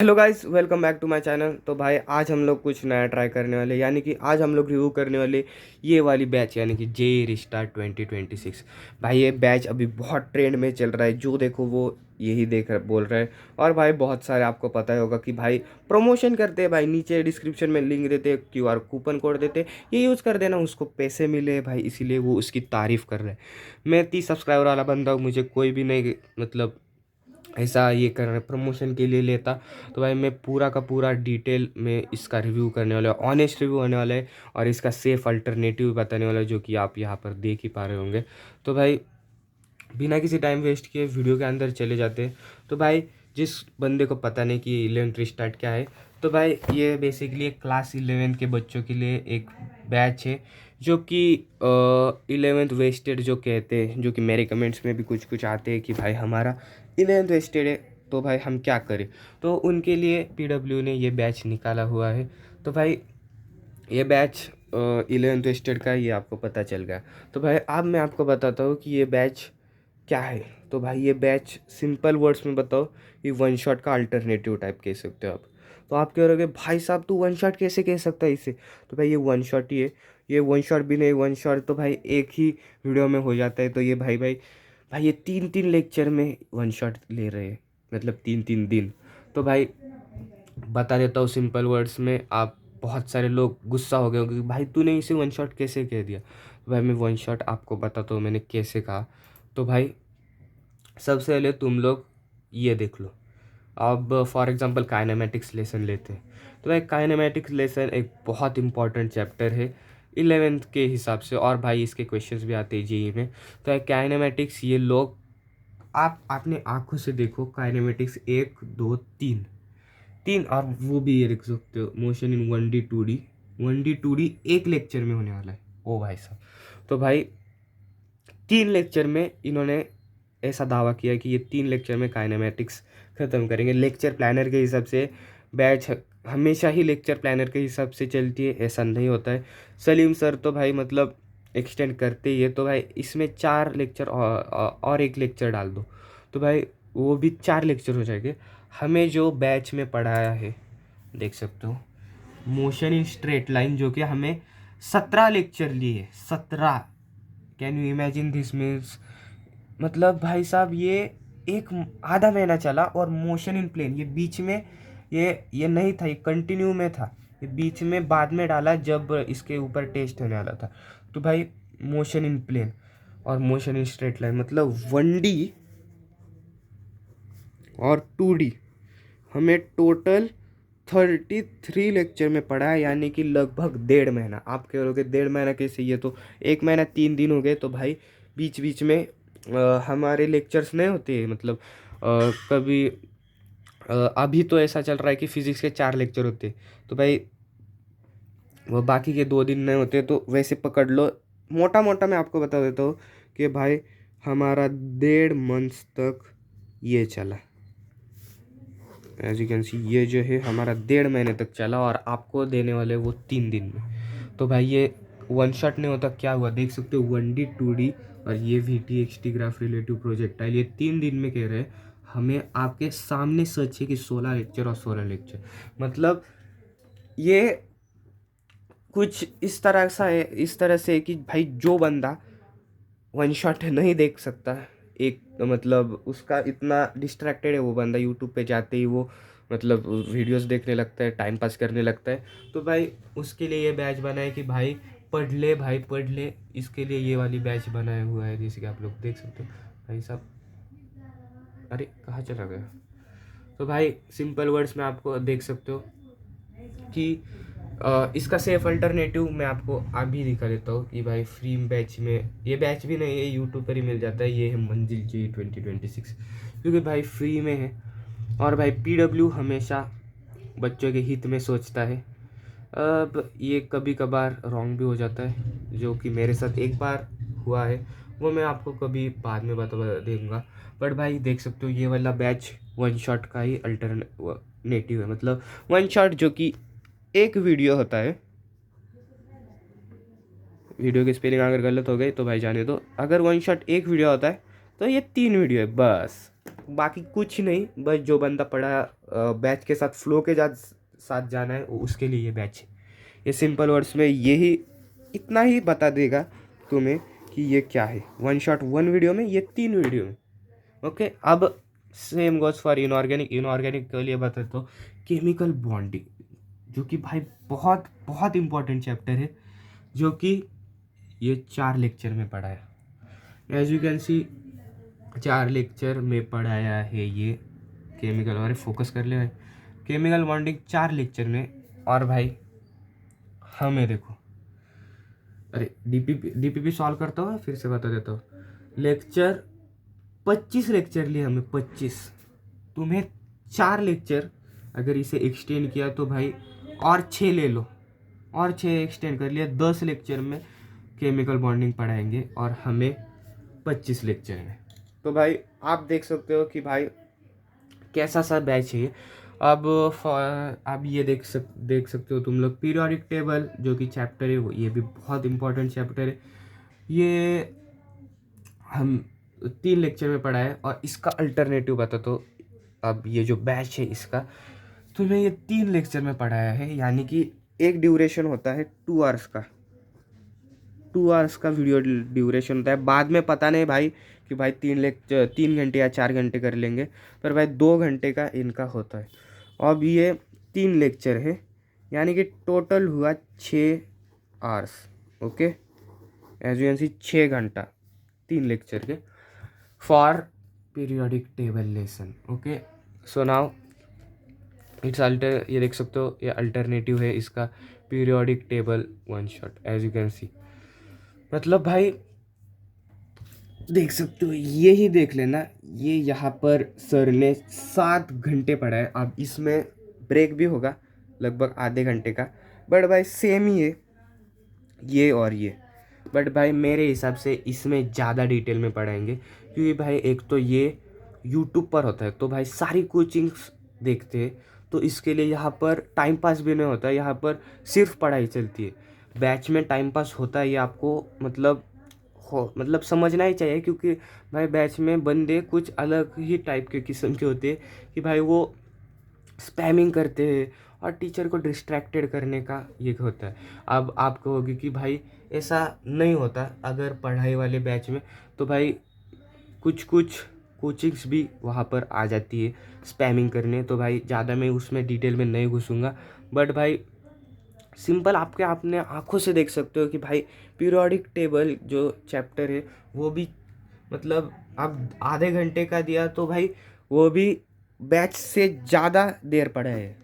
Hello guys, welcome back to my channel. तो भाई आज हम लोग कुछ नया ट्राई करने वाले, यानी कि आज हम लोग रिव्यू करने वाले ये वाली बैच, यानी कि जे रिस्टार्ट 2026। भाई ये बैच अभी बहुत ट्रेंड में चल रहा है, जो देखो वो यही बोल रहा है। और भाई बहुत सारे आपको पता ही होगा कि भाई प्रमोशन करते हैं, भाई नीचे डिस्क्रिप्शन में लिंक देते हैं, क्यूआर कूपन कोड देते हैं, ये यूज़ कर देना, उसको पैसे मिले भाई, इसीलिए वो उसकी तारीफ़ कर रहे हैं। मैं 30 सब्सक्राइबर वाला बंदा हूँ, मुझे कोई भी नहीं मतलब ऐसा ये कर प्रमोशन के लिए लेता। तो भाई मैं पूरा का पूरा डिटेल में इसका रिव्यू करने वाला है, ऑनेस्ट रिव्यू होने वाला है, और इसका सेफ अल्टरनेटिव बताने वाला है, जो कि आप यहाँ पर देख ही पा रहे होंगे। तो भाई बिना किसी टाइम वेस्ट किए वीडियो के अंदर चले जाते हैं। तो भाई जिस बंदे को पता नहीं कि 11th रिस्टार्ट क्या है, तो भाई ये बेसिकली क्लास 11th के बच्चों के लिए एक बैच है, जो कि 11th वेस्टेड जो कहते हैं, जो कि मेरे कमेंट्स में भी कुछ कुछ आते हैं कि भाई हमारा 11th वेस्टेड है, तो भाई हम क्या करें। तो उनके लिए पीडब्ल्यू ने ये बैच निकाला हुआ है। तो भाई ये बैच 11th वेस्टेड का, ये आपको पता चल गया। तो भाई अब मैं आपको बताता हूँ कि ये बैच क्या है। तो भाई ये बैच सिंपल वर्ड्स में बताओ, ये वन शॉट का अल्टरनेटिव टाइप कह सकते हो आप। तो आप कह रहे हो भाई साहब तू वन शॉट कैसे कह सकता है इसे। तो भाई ये वन शॉट ही है, ये वन शॉट भी नहीं, वन शॉट तो भाई एक ही वीडियो में हो जाता है। तो ये भाई भाई भाई ये 3-3 लेक्चर में वन शॉट ले रहे हैं, मतलब 3-3 दिन। तो भाई बता देता हूँ सिंपल वर्ड्स में, आप बहुत सारे लोग गुस्सा हो गए होंगे कि भाई तूने इसे वन शॉट कैसे कह दिया। तो भाई मैं वन शॉट आपको बताता हूँ मैंने कैसे कहा। तो भाई सबसे पहले तुम लोग ये देख लो। अब फॉर एग्जांपल काइनेमेटिक्स लेसन लेते हैं। तो भाई काइनेमेटिक्स लेसन एक बहुत इंपॉर्टेंट चैप्टर है 11th के हिसाब से, और भाई इसके क्वेश्चंस भी आते हैं जेई में। तो भाई काइनेमेटिक्स ये लोग, आप अपने आंखों से देखो, काइनेमेटिक्स 1 2 3 3, और वो भी ये लिख सकते हो motion in 1D 2D। 1D 2D एक लेक्चर में होने वाला है ओ भाई साहब। तो भाई 3 लेक्चर में इन्होंने ऐसा दावा किया कि ये 3 लेक्चर में काइनेमेटिक्स ख़त्म करेंगे। लेक्चर प्लानर के हिसाब से बैच हमेशा ही लेक्चर प्लानर के हिसाब से चलती है, ऐसा नहीं होता है। सलीम सर तो भाई मतलब एक्सटेंड करते ही है। तो भाई इसमें 4 लेक्चर और एक लेक्चर डाल दो, तो भाई वो भी 4 लेक्चर हो जाएंगे। हमें जो बैच में पढ़ाया है देख सकते हो, मोशन इन स्ट्रेट लाइन, जो कि हमें 17 लेक्चर लिए, 17। Can you imagine this means, मतलब भाई साहब ये एक आधा महीना चला, और मोशन इन प्लेन ये बीच में, ये नहीं था, ये कंटिन्यू में था, ये बीच में बाद में डाला जब इसके ऊपर टेस्ट होने वाला था। तो भाई मोशन इन प्लेन और मोशन इन स्ट्रेट लाइन, मतलब 1D और 2D हमें टोटल 33 लेक्चर में पढ़ा है, यानी कि लगभग 1.5 महीना। आप कह रहे हो कि 1.5 महीना कैसे, ये तो 1 महीना 3 दिन हो गए। तो भाई बीच बीच में हमारे लेक्चर्स नहीं होते, मतलब कभी अभी तो ऐसा चल रहा है कि फिजिक्स के 4 लेक्चर होते, तो भाई वो बाकी के 2 दिन नहीं होते। तो वैसे पकड़ लो, मोटा मोटा मैं आपको बता देता हूँ कि भाई हमारा 1.5 मंथ तक ये चला। एज यू कैन सी ये जो है हमारा 1.5 महीने तक चला, और आपको देने वाले वो 3 दिन में। तो भाई ये वन शॉट नहीं होता, क्या हुआ देख सकते हो, 1D 2D और ये VTXT ग्राफ रिलेटिव प्रोजेक्टाइल, ये 3 दिन में कह रहे हैं। हमें आपके सामने सच है कि 16 लेक्चर और 16 लेक्चर, मतलब ये कुछ इस तरह सा है, इस तरह से कि भाई जो बंदा वन शॉट नहीं देख सकता, एक मतलब उसका इतना डिस्ट्रैक्टेड है वो बंदा, यूट्यूब पे जाते ही वो मतलब वीडियोस देखने लगता है, टाइम पास करने लगता है। तो भाई उसके लिए ये बैच बनाए कि भाई पढ़ ले, भाई पढ़ ले, इसके लिए ये वाली बैच बनाया हुआ है, जैसे कि आप लोग देख सकते हो। भाई साहब अरे कहाँ चला गया। तो भाई सिंपल वर्ड्स में आपको देख सकते हो कि इसका सेफ अल्टरनेटिव मैं आपको अभी दिखा देता हूँ कि भाई फ्री बैच में, ये बैच भी नहीं है, यूट्यूब पर ही मिल जाता है, ये है मंजिल जी 2026, क्योंकि भाई फ्री में है। और भाई पीडब्ल्यू हमेशा बच्चों के हित में सोचता है। अब ये कभी कभार रॉन्ग भी हो जाता है, जो कि मेरे साथ एक बार हुआ है, वो मैं आपको कभी बाद में बता दूंगा। बट भाई देख सकते हो ये वाला बैच वन शॉट का ही अल्टरनेटिव है, मतलब वन शॉट जो कि एक वीडियो होता है। वीडियो की स्पेलिंग अगर गलत हो गई तो भाई जाने दो। अगर वन शॉट एक वीडियो होता है तो ये 3 वीडियो है बस। बाकी कुछ नहीं, बस जो बंदा पढ़ा बैच के साथ फ्लो के साथ जाना है उसके लिए ये बैच है। ये सिंपल वर्ड्स में यही इतना ही बता देगा तुम्हें कि ये क्या है, वन शॉट वन वीडियो में, ये 3 वीडियो में। ओके, अब same goes for inorganic. Inorganic के लिए बता तो केमिकल बॉन्डिंग, जो कि भाई बहुत बहुत इंपॉर्टेंट चैप्टर है, जो कि ये 4 लेक्चर में पढ़ाया। As you can see 4 lecture में पढ़ाया है ये केमिकल। और फोकस कर ले भाई, केमिकल बॉन्डिंग 4 लेक्चर में। और भाई हमें देखो, अरे डीपीपी सॉल्व करता हूँ, फिर से बता देता हूँ। लेक्चर 25 लेक्चर लिए हमें, 25। तुम्हें 4 लेक्चर अगर इसे एक्सटेंड किया तो भाई और 6 ले लो, और 6 एक्सटेंड कर लिया, 10 लेक्चर में केमिकल बॉन्डिंग पढ़ाएंगे और हमें 25 लेक्चर में। तो भाई आप देख सकते हो कि भाई कैसा सा बैच है। अब आप ये देख सकते हो तुम लोग पीरियोडिक टेबल जो कि चैप्टर है, वो ये भी बहुत इंपॉर्टेंट चैप्टर है। ये हम 3 लेक्चर में पढ़ा है। और इसका अल्टरनेटिव बता तो अब ये जो बैच है इसका तुम्हें ये 3 लेक्चर में पढ़ाया है, यानी कि एक ड्यूरेशन होता है 2 आवर्स का, 2 आवर्स का वीडियो ड्यूरेशन होता है। बाद में पता नहीं भाई कि भाई 3 घंटे या 4 घंटे कर लेंगे, पर भाई 2 घंटे का इनका होता है। अब ये 3 लेक्चर है, यानी कि टोटल हुआ 6 hours. Okay, as you can see 6 घंटा 3 लेक्चर के for periodic table lesson. Okay, so now it's alter, ये देख सकते हो ये अल्टरनेटिव है इसका, periodic table one shot. As you can see मतलब भाई देख सकते हो, ये ही देख लेना, ये यहाँ पर सर ने 7 घंटे पढ़ा है। अब इसमें ब्रेक भी होगा लगभग आधे घंटे का, बट भाई सेम ही है ये और ये। बट भाई मेरे हिसाब से इसमें ज़्यादा डिटेल में पढ़ाएंगे, क्योंकि भाई एक तो ये यूट्यूब पर होता है, तो भाई सारी कोचिंग्स देखते हैं, तो इसके लिए यहाँ पर टाइम पास भी नहीं होता है, यहाँ पर सिर्फ पढ़ाई चलती है। बैच में टाइम पास होता है, ये आपको मतलब समझना ही चाहिए, क्योंकि भाई बैच में बंदे कुछ अलग ही टाइप के किस्म के होते हैं कि भाई वो स्पैमिंग करते हैं और टीचर को डिस्ट्रैक्टेड करने का ये होता है। अब आप कहोगे कि भाई ऐसा नहीं होता अगर पढ़ाई वाले बैच में, तो भाई कुछ कुछ कोचिंग्स भी वहाँ पर आ जाती है स्पैमिंग करने। तो भाई ज़्यादा मैं उसमें डिटेल में नहीं घुसूँगा, बट भाई सिंपल आपके आपने आंखों से देख सकते हो कि भाई पीरियोडिक टेबल जो चैप्टर है वो भी मतलब अब आधे घंटे का दिया, तो भाई वो भी बैच से ज़्यादा देर पढ़ा है,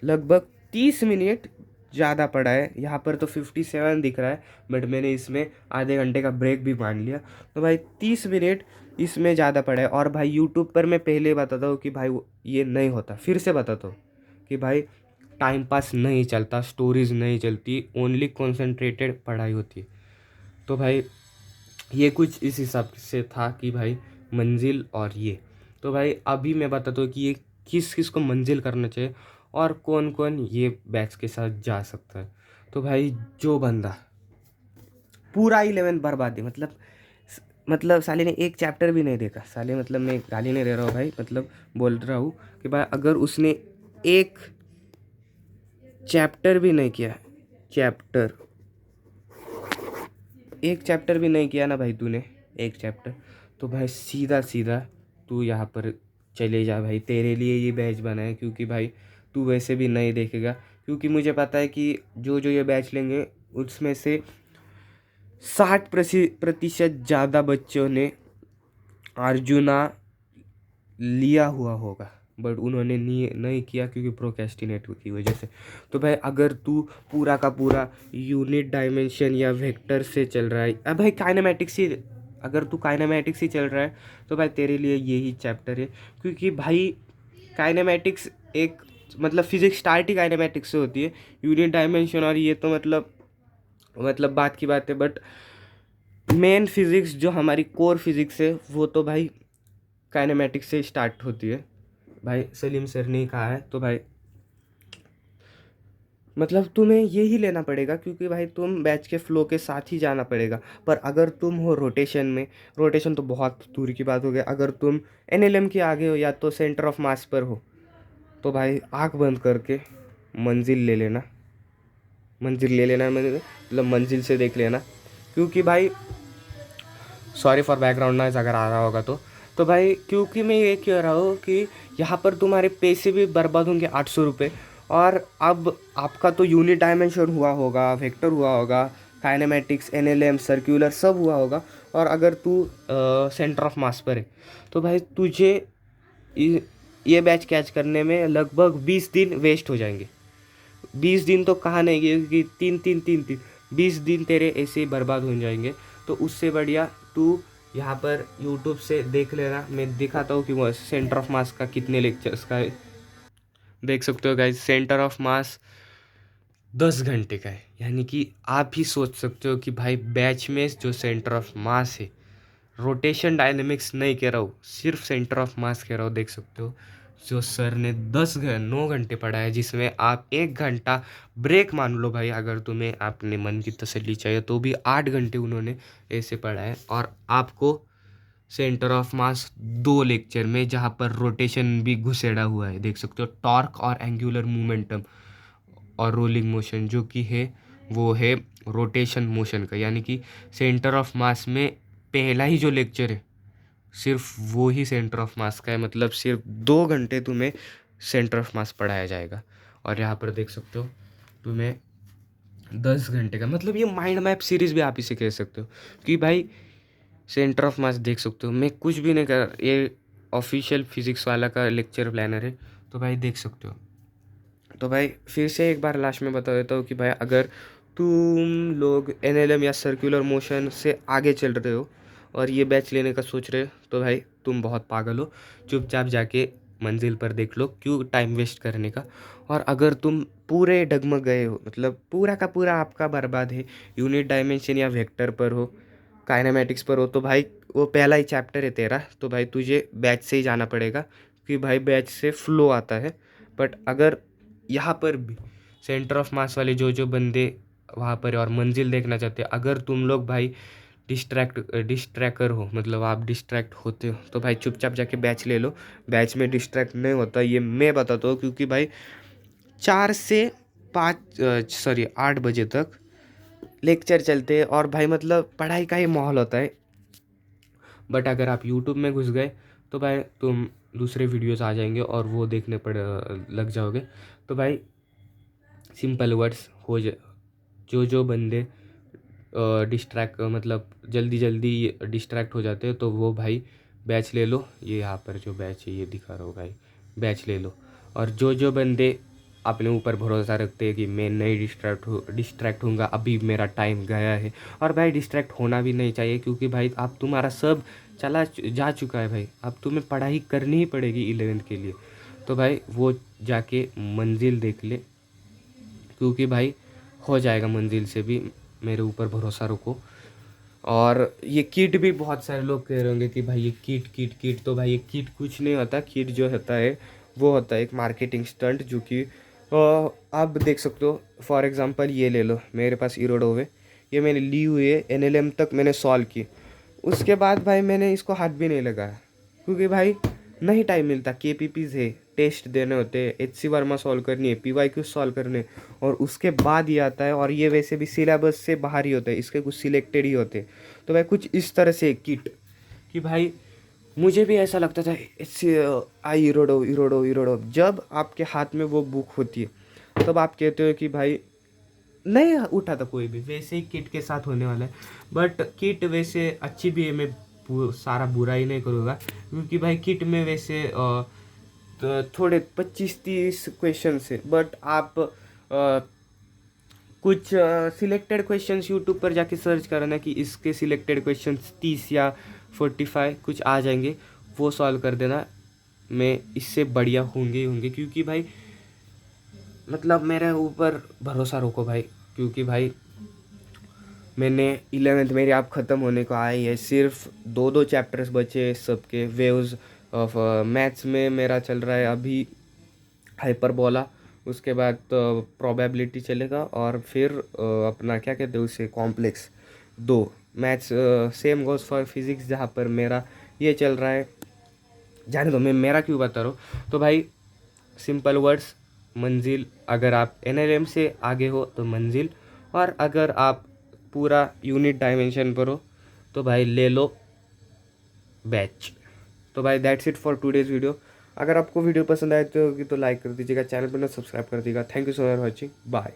लगभग 30 मिनट ज़्यादा पढ़ा है। यहाँ पर तो 57 दिख रहा है, बट मैंने इसमें आधे घंटे का ब्रेक भी मान लिया, तो भाई 30 मिनट इसमें ज़्यादा पढ़ा है। और भाई यूट्यूब पर मैं पहले बताता हूँ कि भाई ये नहीं होता, फिर से बताता हूँ कि भाई टाइम पास नहीं चलता, स्टोरीज नहीं चलती, ओनली कॉन्सेंट्रेटेड पढ़ाई होती है। तो भाई ये कुछ इस हिसाब से था कि भाई मंजिल और ये। तो भाई अभी मैं बताता हूँ कि ये किस किस को मंजिल करना चाहिए और कौन कौन ये बैच के साथ जा सकता है। तो भाई जो बंदा पूरा 11 बर्बाद है, मतलब साले ने एक चैप्टर भी नहीं देखा, साले मतलब मैं गाली नहीं दे रहा हूँ भाई, मतलब बोल रहा हूँ कि भाई अगर उसने एक चैप्टर भी नहीं किया, एक चैप्टर भी नहीं किया ना भाई तूने, एक चैप्टर, तो भाई सीधा सीधा तू यहाँ पर चले जा भाई, तेरे लिए ये बैच बना है। क्योंकि भाई तू वैसे भी नहीं देखेगा, क्योंकि मुझे पता है कि जो जो ये बैच लेंगे उसमें से 60% ज़्यादा बच्चों ने अर्जुना लिया हुआ होगा, बट उन्होंने नहीं किया क्योंकि प्रोक्रेस्टिनेट की वजह से। तो भाई अगर तू पूरा का पूरा यूनिट डायमेंशन या वेक्टर से चल रहा है, अब भाई काइनेमेटिक्स ही, अगर तू काइनेमेटिक्स ही चल रहा है तो भाई तेरे लिए यही चैप्टर है। क्योंकि भाई काइनेमेटिक्स एक मतलब फिजिक्स स्टार्ट ही काइनेमेटिक्स से होती है, यूनिट डायमेंशन और ये तो मतलब बात की बात है। बट मेन फिजिक्स जो हमारी कोर फिजिक्स है वो तो भाई काइनेमेटिक्स से स्टार्ट होती है, भाई सलीम सर ने कहा है। तो भाई मतलब तुम्हें यही लेना पड़ेगा, क्योंकि भाई तुम बैच के फ्लो के साथ ही जाना पड़ेगा। पर अगर तुम हो रोटेशन में, रोटेशन तो बहुत दूर की बात हो गई, अगर तुम एनएलएम के आगे हो या तो सेंटर ऑफ मास पर हो, तो भाई आंख बंद करके मंजिल ले लेना। मंजिल ले लेना मतलब मंजिल से देख लेना, क्योंकि भाई सॉरी फॉर बैकग्राउंड नॉइज़ अगर आ रहा होगा तो भाई क्योंकि मैं ये कह रहा हूँ कि यहाँ पर तुम्हारे पैसे भी बर्बाद होंगे 800 रुपये। और अब आपका तो यूनिट डायमेंशन हुआ होगा, वेक्टर हुआ होगा, काइनेमेटिक्स, एनएलएम, सर्कुलर सब हुआ होगा। और अगर तू सेंटर ऑफ मास पर है तो भाई तुझे ये बैच कैच करने में लगभग 20 दिन वेस्ट हो जाएंगे। 20 दिन तो कहा नहीं कि तीन 20 दिन तेरे ऐसे ही बर्बाद हो जाएंगे। तो उससे बढ़िया तू यहाँ पर यूट्यूब से देख लेना, मैं दिखाता हूँ कि वो सेंटर ऑफ मास का कितने लेक्चर्स का है। देख सकते हो गाइस, सेंटर ऑफ मास 10 घंटे का है। यानी कि आप ही सोच सकते हो कि भाई बैच में जो सेंटर ऑफ मास है, रोटेशन डायनेमिक्स नहीं कह रहा हूँ, सिर्फ सेंटर ऑफ मास कह रहा हूँ। देख सकते हो जो सर ने 9 घंटे पढ़ा है, जिसमें आप 1 घंटा ब्रेक मान लो भाई, अगर तुम्हें अपने मन की तसल्ली चाहिए तो भी 8 घंटे उन्होंने ऐसे पढ़ा है। और आपको सेंटर ऑफ मास 2 लेक्चर में, जहाँ पर रोटेशन भी घुसेड़ा हुआ है, देख सकते हो टॉर्क और एंगुलर मोमेंटम और रोलिंग मोशन, जो कि है वो है रोटेशन मोशन का। यानी कि सेंटर ऑफ मास में पहला ही जो लेक्चर है सिर्फ वो ही सेंटर ऑफ मास का है। मतलब सिर्फ 2 घंटे तुम्हें सेंटर ऑफ मास पढ़ाया जाएगा। और यहाँ पर देख सकते हो तुम्हें 10 घंटे का, मतलब ये माइंड मैप सीरीज़ भी आप इसे कह सकते हो कि भाई सेंटर ऑफ मास देख सकते हो। मैं कुछ भी नहीं कर, ये ऑफिशियल फिजिक्स वाला का लेक्चर प्लानर है, तो भाई देख सकते हो। तो भाई फिर से एक बार लास्ट में बता देता हूँ कि भाई अगर तुम लोग एनएलएम या सर्कुलर मोशन से आगे चल रहे हो और ये बैच लेने का सोच रहे हो, तो भाई तुम बहुत पागल हो। चुपचाप जाके मंजिल पर देख लो, क्यों टाइम वेस्ट करने का। और अगर तुम पूरे डगमग गए हो, मतलब पूरा का पूरा आपका बर्बाद है, यूनिट डायमेंशन या वेक्टर पर हो, काइनेमेटिक्स पर हो, तो भाई वो पहला ही चैप्टर है तेरा, तो भाई तुझे बैच से ही जाना पड़ेगा, क्योंकि भाई बैच से फ्लो आता है। बट अगर यहाँ पर भी सेंटर ऑफ मास वाले जो बंदे वहाँ पर और मंजिल देखना चाहते हैं, अगर तुम लोग भाई डिस्ट्रैक्टर हो, मतलब आप डिस्ट्रैक्ट होते हो, तो भाई चुपचाप जाके बैच ले लो। बैच में डिस्ट्रैक्ट नहीं होता, ये मैं बताता हूँ, क्योंकि भाई 4 से 8 बजे तक लेक्चर चलते हैं और भाई मतलब पढ़ाई का ही माहौल होता है। बट अगर आप यूट्यूब में घुस गए तो भाई तुम दूसरे वीडियोस आ जाएंगे और वो देखने पड़ लग जाओगे। तो भाई सिंपल वर्ड्स हो जा, जो बंदे डिस्ट्रैक्ट मतलब जल्दी जल्दी डिस्ट्रैक्ट हो जाते हैं, तो वो भाई बैच ले लो। ये यहाँ पर जो बैच है ये दिखा रहा हूँ भाई, बैच ले लो। और जो बंदे अपने ऊपर भरोसा रखते हैं कि मैं नहीं डिस्ट्रैक्ट होऊंगा, अभी मेरा टाइम गया है। और भाई डिस्ट्रैक्ट होना भी नहीं चाहिए, क्योंकि भाई अब तुम्हारा सब जा चुका है भाई, अब तुम्हें पढ़ाई करनी ही पड़ेगी 11th के लिए। तो भाई वो जाके मंजिल देख ले, क्योंकि भाई हो जाएगा मंजिल से भी, मेरे ऊपर भरोसा रखो। और ये किट भी बहुत सारे लोग कह रहे होंगे कि भाई ये किट, तो भाई ये किट कुछ नहीं होता। किट जो होता है वो होता है एक मार्केटिंग स्टंट, जो कि आप देख सकते हो। फॉर एग्जांपल ये ले लो, मेरे पास इरोडो है, ये मैंने ली हुई है, एनएलएम तक मैंने सॉल्व की। उसके बाद भाई मैंने इसको हाथ भी नहीं लगाया, क्योंकि भाई नहीं टाइम मिलता। केपीपीज़ है, टेस्ट देने होते हैं, एचसी वर्मा सॉल्व करनी है, पीवाईक्यू सॉल्व करने, और उसके बाद ये आता है। और ये वैसे भी सिलेबस से बाहर ही होता है, इसके कुछ सिलेक्टेड ही होते हैं। तो भाई कुछ इस तरह से किट कि भाई मुझे भी ऐसा लगता था इससे आई इरोडो। जब आपके हाथ में वो बुक होती है तब आप कहते हो कि भाई नहीं उठा था कोई भी, वैसे ही किट के साथ होने वाला है। बट किट वैसे अच्छी भी है, मैं सारा बुरा ही नहीं करूँगा, क्योंकि भाई किट में वैसे तो थोड़े 25-30 क्वेश्चन है। बट आप कुछ सिलेक्टेड क्वेश्चंस यूट्यूब पर जाके सर्च करना कि इसके सिलेक्टेड क्वेश्चंस 30 या 45 कुछ आ जाएंगे, वो सॉल्व कर देना। मैं इससे बढ़िया होंगे, क्योंकि भाई मतलब मेरे ऊपर भरोसा रखो भाई, क्योंकि भाई मैंने 11th मेरी आप ख़त्म होने को आई है, सिर्फ 2 चैप्टर्स बचे सबके। वेव्स ऑफ मैथ्स में मेरा चल रहा है अभी हाइपरबोला, उसके बाद तो प्रोबेबिलिटी चलेगा, और फिर अपना क्या कहते हैं उसे, complex 2 maths. Same goes for physics, जहाँ पर मेरा ये चल रहा है। जाने दो, मैं मेरा क्यों बता रहा हूँ। तो भाई सिंपल वर्ड्स, मंजिल, अगर आप एनएलएम से आगे हो तो मंजिल, और अगर आप पूरा यूनिट डायमेंशन पर हो तो भाई ले लो बैच। तो भाई that's it for today's video. अगर आपको वीडियो पसंद आए तो लाइक कर दीजिएगा, चैनल पर ना सब्सक्राइब कर दीजिएगा। Thank you so much watching, bye.